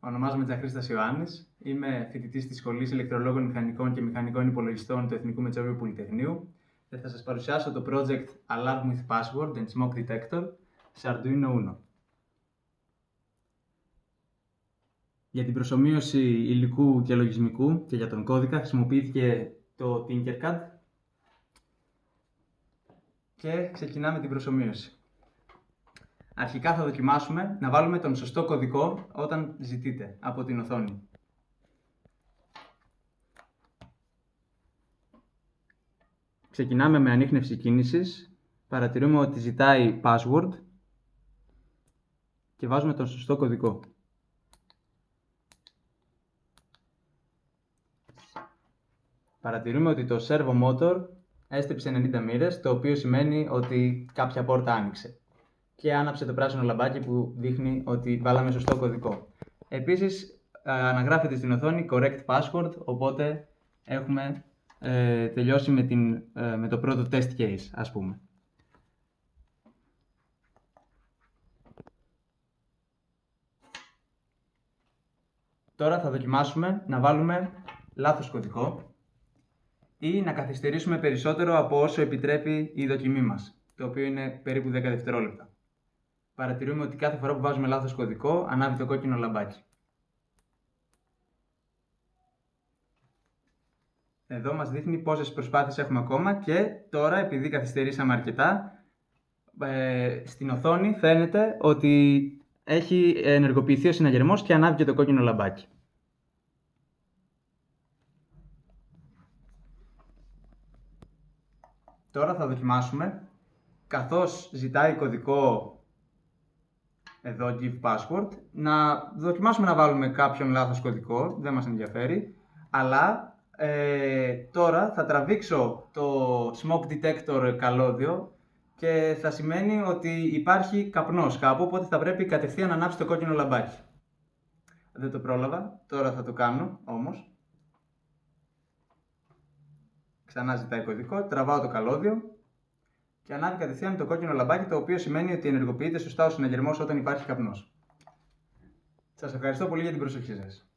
Ονομάζομαι Τζαχρίστας Ιωάννης, είμαι φοιτητής της Σχολής Ηλεκτρολόγων Μηχανικών και Μηχανικών Υπολογιστών του Εθνικού Μετσόβιου Πολυτεχνείου και θα σας παρουσιάσω το project Alarm with Password and Smoke Detector σε Arduino Uno. Για την προσομοίωση υλικού και λογισμικού και για τον κώδικα χρησιμοποιήθηκε το Tinkercad και ξεκινάμε την προσομοίωση. Αρχικά θα δοκιμάσουμε να βάλουμε τον σωστό κωδικό όταν ζητείτε από την οθόνη. Ξεκινάμε με ανίχνευση κίνησης, παρατηρούμε ότι ζητάει password και βάζουμε τον σωστό κωδικό. Παρατηρούμε ότι το servo motor έστριψε 90 μοίρες, το οποίο σημαίνει ότι κάποια πόρτα άνοιξε. Και άναψε το πράσινο λαμπάκι που δείχνει ότι βάλαμε σωστό κωδικό. Επίσης, αναγράφεται στην οθόνη correct password, οπότε έχουμε τελειώσει με το πρώτο test case, ας πούμε. Τώρα θα δοκιμάσουμε να βάλουμε λάθος κωδικό ή να καθυστερήσουμε περισσότερο από όσο επιτρέπει η δοκιμή μας, το οποίο είναι περίπου 10 δευτερόλεπτα. Παρατηρούμε ότι κάθε φορά που βάζουμε λάθος κωδικό, ανάβει το κόκκινο λαμπάκι. Εδώ μας δείχνει πόσες προσπάθειες έχουμε ακόμα και τώρα, επειδή καθυστερήσαμε αρκετά, στην οθόνη φαίνεται ότι έχει ενεργοποιηθεί ο συναγερμός και ανάβει και το κόκκινο λαμπάκι. Τώρα θα δοκιμάσουμε, καθώς ζητάει κωδικό εδώ give password, να δοκιμάσουμε να βάλουμε κάποιον λάθος κωδικό, δεν μας ενδιαφέρει, αλλά τώρα θα τραβήξω το smoke detector καλώδιο και θα σημαίνει ότι υπάρχει καπνός κάπου, οπότε θα πρέπει κατευθείαν να ανάψει το κόκκινο λαμπάκι. Δεν το πρόλαβα, τώρα θα το κάνω όμως. Ξανά ζητάει κωδικό, τραβάω το καλώδιο και ανάβει κατευθείαν το κόκκινο λαμπάκι, το οποίο σημαίνει ότι ενεργοποιείται σωστά ο συναγερμός όταν υπάρχει καπνός. Σας ευχαριστώ πολύ για την προσοχή σας.